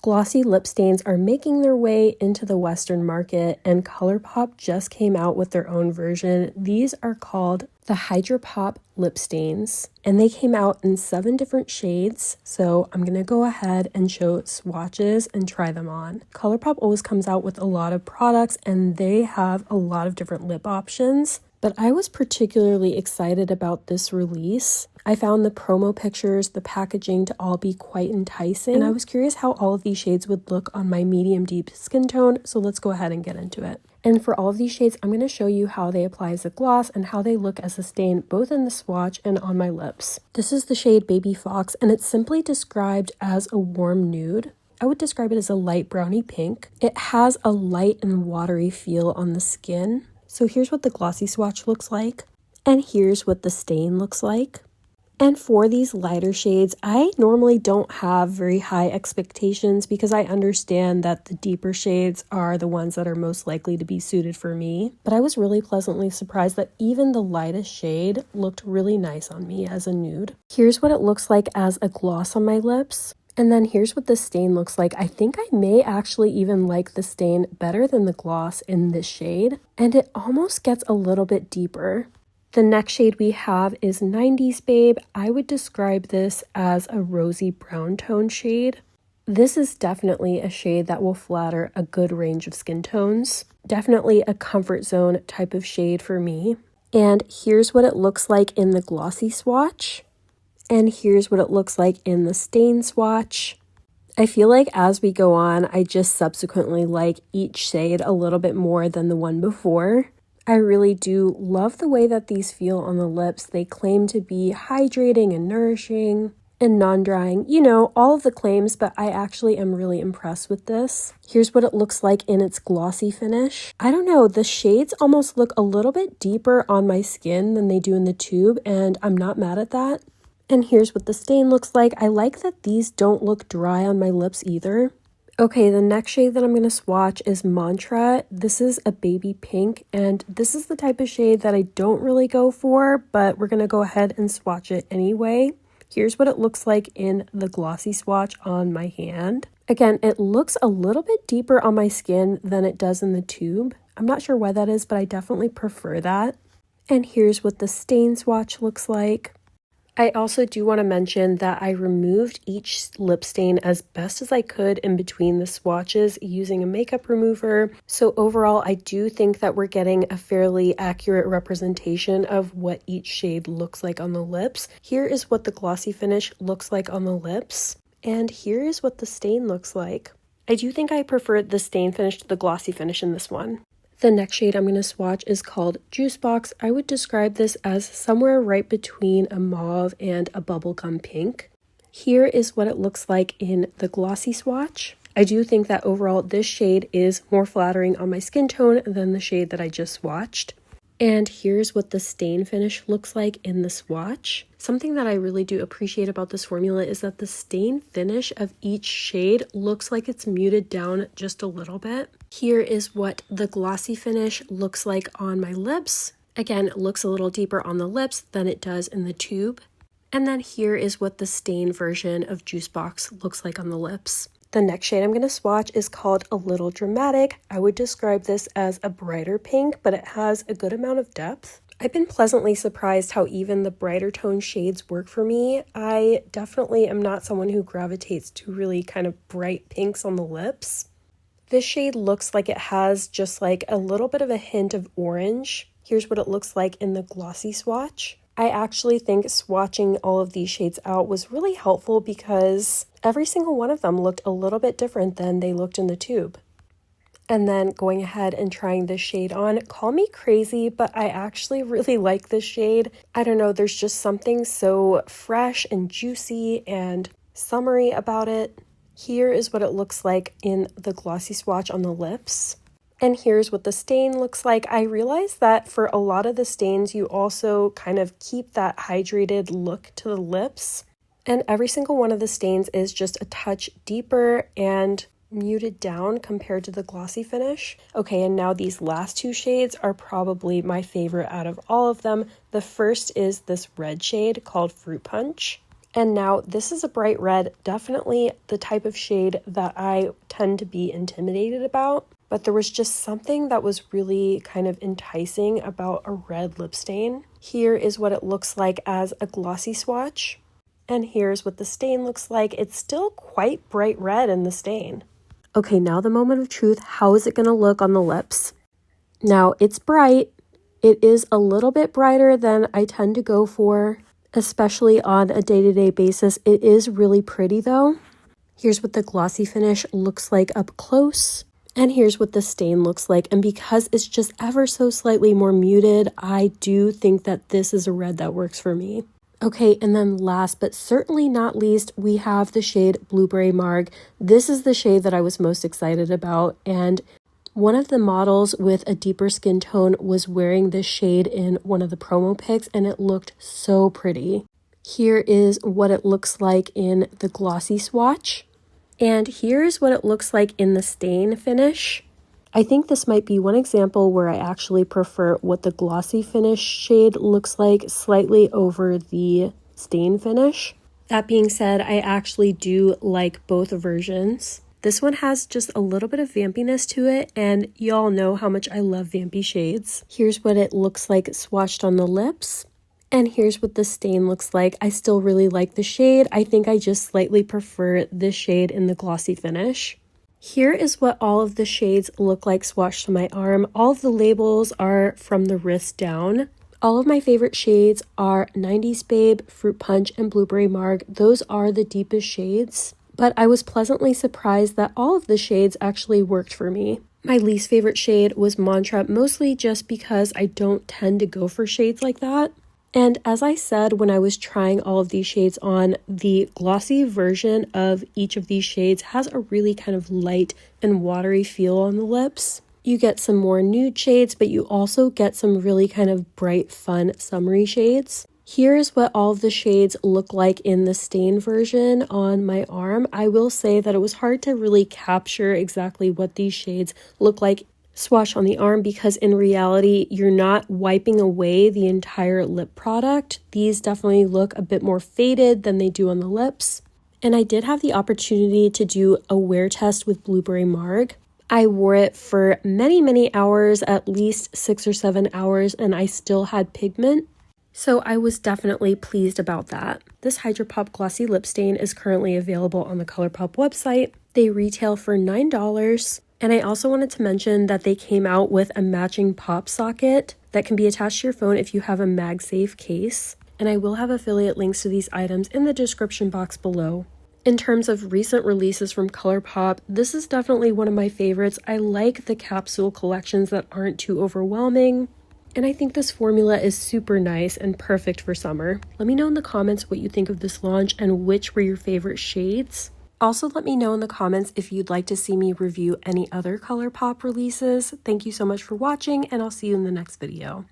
Glossy lip stains are making their way into the Western market, and Colourpop just came out with their own version. These are called the HydraPop lip stains, and they came out in 7 different shades. So I'm gonna go ahead and show swatches and try them on. Colourpop always comes out with a lot of products, and they have a lot of different lip options. But I was particularly excited about this release. I found the promo pictures, the packaging to all be quite enticing, and I was curious how all of these shades would look on my medium deep skin tone, so let's go ahead and get into it. And for all of these shades, I'm going to show you how they apply as a gloss and how they look as a stain both in the swatch and on my lips. This is the shade Baby Fox, and it's simply described as a warm nude. I would describe it as a light brownie pink. It has a light and watery feel on the skin. So here's what the glossy swatch looks like, and here's what the stain looks like. And for these lighter shades, I normally don't have very high expectations because I understand that the deeper shades are the ones that are most likely to be suited for me. But I was really pleasantly surprised that even the lightest shade looked really nice on me as a nude. Here's what it looks like as a gloss on my lips. And then here's what the stain looks like. I think I may actually even like the stain better than the gloss in this shade. And it almost gets a little bit deeper. The next shade we have is 90s Babe. I would describe this as a rosy brown tone shade. This is definitely a shade that will flatter a good range of skin tones. Definitely a comfort zone type of shade for me. And here's what it looks like in the glossy swatch. And here's what it looks like in the stain swatch. I feel like as we go on, I just subsequently like each shade a little bit more than the one before. I really do love the way that these feel on the lips. They claim to be hydrating and nourishing and non-drying. You know, all of the claims, but I actually am really impressed with this. Here's what it looks like in its glossy finish. I don't know, the shades almost look a little bit deeper on my skin than they do in the tube, and I'm not mad at that. And here's what the stain looks like. I like that these don't look dry on my lips either. Okay, the next shade that I'm going to swatch is Mantra. This is a baby pink, and this is the type of shade that I don't really go for, but we're going to go ahead and swatch it anyway. Here's what it looks like in the glossy swatch on my hand. Again, it looks a little bit deeper on my skin than it does in the tube. I'm not sure why that is, but I definitely prefer that. And here's what the stain swatch looks like. I also do want to mention that I removed each lip stain as best as I could in between the swatches using a makeup remover. So overall, I do think that we're getting a fairly accurate representation of what each shade looks like on the lips. Here is what the glossy finish looks like on the lips, and here is what the stain looks like. I do think I prefer the stain finish to the glossy finish in this one. The next shade I'm going to swatch is called Juice Box. I would describe this as somewhere right between a mauve and a bubblegum pink. Here is what it looks like in the glossy swatch. I do think that overall this shade is more flattering on my skin tone than the shade that I just swatched. And here's what the stain finish looks like in the swatch. Something that I really do appreciate about this formula is that the stain finish of each shade looks like it's muted down just a little bit. Here is what the glossy finish looks like on my lips. Again, it looks a little deeper on the lips than it does in the tube. And then here is what the stain version of Juice Box looks like on the lips. The next shade I'm going to swatch is called A Little Dramatic. I would describe this as a brighter pink, but it has a good amount of depth. I've been pleasantly surprised how even the brighter tone shades work for me. I definitely am not someone who gravitates to really kind of bright pinks on the lips. This shade looks like it has just like a little bit of a hint of orange. Here's what it looks like in the glossy swatch. I actually think swatching all of these shades out was really helpful because every single one of them looked a little bit different than they looked in the tube. And then going ahead and trying this shade on. Call me crazy, but I actually really like this shade. I don't know, there's just something so fresh and juicy and summery about it. Here is what it looks like in the glossy swatch on the lips. And here's what the stain looks like. I realized that for a lot of the stains, you also kind of keep that hydrated look to the lips. And every single one of the stains is just a touch deeper and muted down compared to the glossy finish. Okay, and now these last two shades are probably my favorite out of all of them. The first is this red shade called Fruit Punch. And now this is a bright red, definitely the type of shade that I tend to be intimidated about. But there was just something that was really kind of enticing about a red lip stain. Here is what it looks like as a glossy swatch. And here's what the stain looks like. It's still quite bright red in the stain. Okay, now the moment of truth. How is it going to look on the lips? Now, it's bright. It is a little bit brighter than I tend to go for, especially on a day-to-day basis. It is really pretty though. Here's what the glossy finish looks like up close. And here's what the stain looks like. And because it's just ever so slightly more muted, I do think that this is a red that works for me. Okay, and then last but certainly not least, we have the shade Blueberry Marg. This is the shade that I was most excited about, and one of the models with a deeper skin tone was wearing this shade in one of the promo pics, and it looked so pretty. Here is what it looks like in the glossy swatch, and here's what it looks like in the stain finish. I think this might be one example where I actually prefer what the glossy finish shade looks like slightly over the stain finish. That being said, I actually do like both versions. This one has just a little bit of vampiness to it, and y'all know how much I love vampy shades. Here's what it looks like swatched on the lips, and here's what the stain looks like. I still really like the shade. I think I just slightly prefer this shade in the glossy finish. Here is what all of the shades look like swatched to my arm. All of the labels are from the wrist down. All of my favorite shades are 90s Babe, Fruit Punch, and Blueberry Marg. Those are the deepest shades, but I was pleasantly surprised that all of the shades actually worked for me. My least favorite shade was Mantra, mostly just because I don't tend to go for shades like that. And as I said when I was trying all of these shades on, the glossy version of each of these shades has a really kind of light and watery feel on the lips. You get some more nude shades, but you also get some really kind of bright, fun, summery shades. Here's what all of the shades look like in the stain version on my arm. I will say that it was hard to really capture exactly what these shades look like swatch on the arm, because in reality you're not wiping away the entire lip product. These definitely look a bit more faded than they do on the lips. And I did have the opportunity to do a wear test with Blueberry Marg. I wore it for many hours, at least 6 or 7 hours, and I still had pigment. So I was definitely pleased about that. This HydraPop Glossy Lip Stain is currently available on the Colourpop website. They retail for $9. And I also wanted to mention that they came out with a matching pop socket that can be attached to your phone if you have a MagSafe case. And I will have affiliate links to these items in the description box below. In terms of recent releases from Colourpop, this is definitely one of my favorites. I like the capsule collections that aren't too overwhelming. And I think this formula is super nice and perfect for summer. Let me know in the comments what you think of this launch and which were your favorite shades. Also, let me know in the comments if you'd like to see me review any other Colourpop releases. Thank you so much for watching, and I'll see you in the next video.